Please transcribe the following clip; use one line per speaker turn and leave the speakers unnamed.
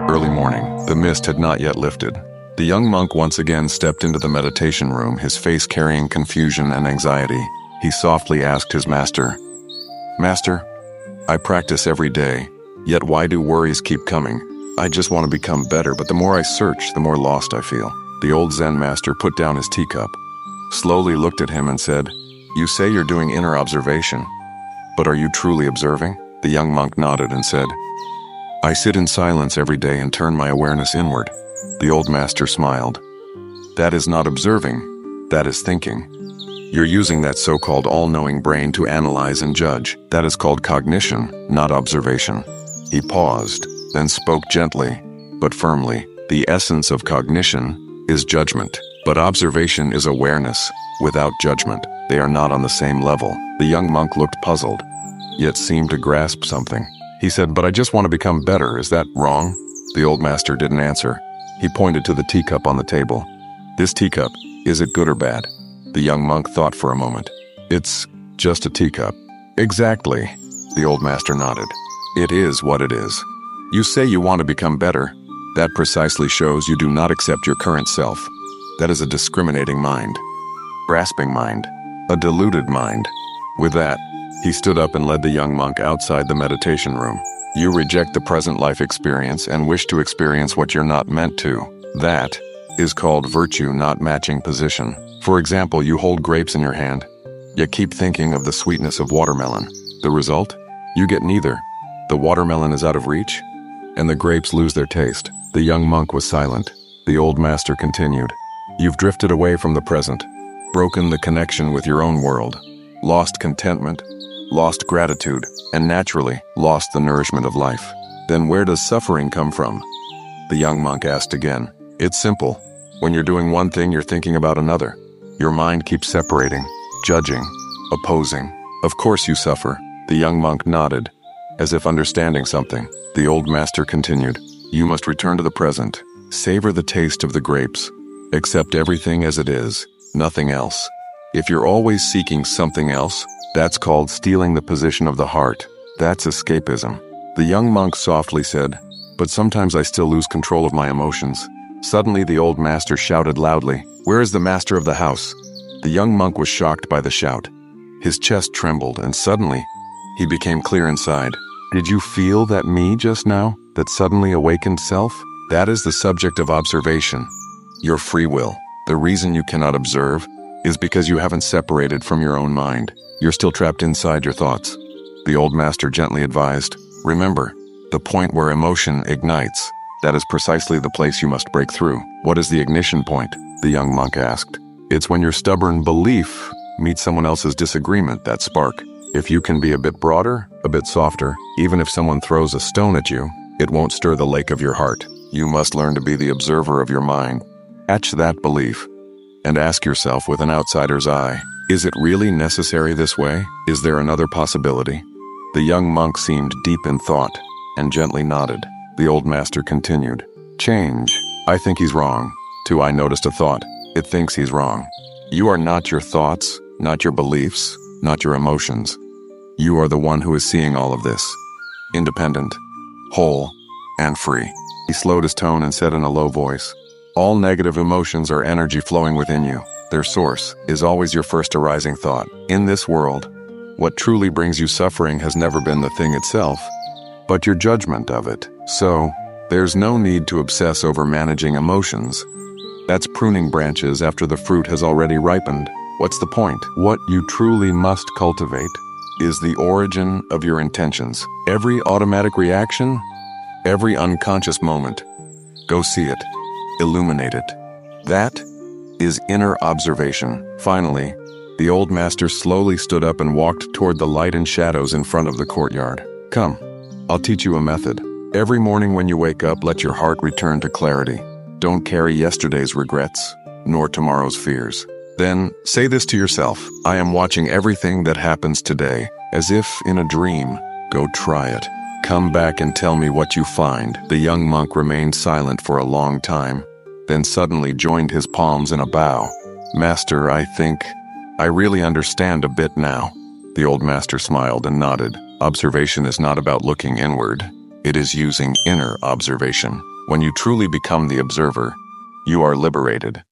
Early morning. The mist had not yet lifted. The young monk once again stepped into the meditation room, his face carrying confusion and anxiety. He softly asked his master, "Master, I practice every day, yet why do worries keep coming? I just want to become better, but the more I search, the more lost I feel." The old Zen master put down his teacup, slowly looked at him and said, "You say you're doing inner observation, but are you truly observing?" The young monk nodded and said, "I sit in silence every day and turn my awareness inward." The old master smiled. "That is not observing, that is thinking. You're using that so-called all-knowing brain to analyze and judge. That is called cognition, not observation." He paused, then spoke gently, but firmly. The essence of cognition is judgment, but observation is awareness, without judgment. They are not on the same level. The young monk looked puzzled, yet seemed to grasp something. He said, "But I just want to become better, is that wrong?" The old master didn't answer. He pointed to the teacup on the table. "This teacup, is it good or bad?" The young monk thought for a moment. "It's just a teacup." "Exactly," the old master nodded. "It is what it is. You say you want to become better. That precisely shows you do not accept your current self. That is a discriminating mind, grasping mind, a deluded mind." With that, he stood up and led the young monk outside the meditation room. "You reject the present life experience and wish to experience what you're not meant to. That is called virtue not matching position. For example, you hold grapes in your hand, yet keep thinking of the sweetness of watermelon. The result? You get neither. The watermelon is out of reach, and the grapes lose their taste." The young monk was silent. The old master continued, "You've drifted away from the present, broken the connection with your own world, lost contentment, lost gratitude, and naturally lost the nourishment of life. Then where does suffering come from?" The young monk asked again. "It's simple. When you're doing one thing, you're thinking about another. Your mind keeps separating, judging, opposing. Of course you suffer." The young monk nodded, as if understanding something. The old master continued, "You must return to the present. Savor the taste of the grapes. Accept everything as it is, nothing else. If you're always seeking something else, that's called stealing the position of the heart. That's escapism." The young monk softly said, "But sometimes I still lose control of my emotions." Suddenly the old master shouted loudly, "Where is the master of the house?" The young monk was shocked by the shout. His chest trembled, and suddenly, he became clear inside. "Did you feel that me just now? That suddenly awakened self? That is the subject of observation. Your free will. The reason you cannot observe is because you haven't separated from your own mind. You're still trapped inside your thoughts." The old master gently advised, "Remember, the point where emotion ignites, that is precisely the place you must break through." "What is the ignition point?" the young monk asked. "It's when your stubborn belief meets someone else's disagreement, that spark. If you can be a bit broader, a bit softer, even if someone throws a stone at you, it won't stir the lake of your heart. You must learn to be the observer of your mind. Catch that belief, and ask yourself with an outsider's eye, is it really necessary this way? Is there another possibility?" The young monk seemed deep in thought, and gently nodded. The old master continued, "Change. I think he's wrong. Too, I noticed a thought. It thinks he's wrong. You are not your thoughts, not your beliefs, not your emotions. You are the one who is seeing all of this. Independent, whole, and free." He slowed his tone and said in a low voice, "All negative emotions are energy flowing within you. Their source is always your first arising thought. In this world, what truly brings you suffering has never been the thing itself, but your judgment of it. So, there's no need to obsess over managing emotions. That's pruning branches after the fruit has already ripened. What's the point? What you truly must cultivate is the origin of your intentions. Every automatic reaction, every unconscious moment. Go see it. Illuminate it. That is inner observation." Finally, the old master slowly stood up and walked toward the light and shadows in front of the courtyard. "Come, I'll teach you a method. Every morning when you wake up, let your heart return to clarity. Don't carry yesterday's regrets, nor tomorrow's fears. Then, say this to yourself, I am watching everything that happens today, as if in a dream. Go try it. Come back and tell me what you find." The young monk remained silent for a long time, then suddenly joined his palms in a bow. "Master, I think I really understand a bit now." The old master smiled and nodded. Observation is not about looking inward. It is using inner observation. When you truly become the observer, you are liberated.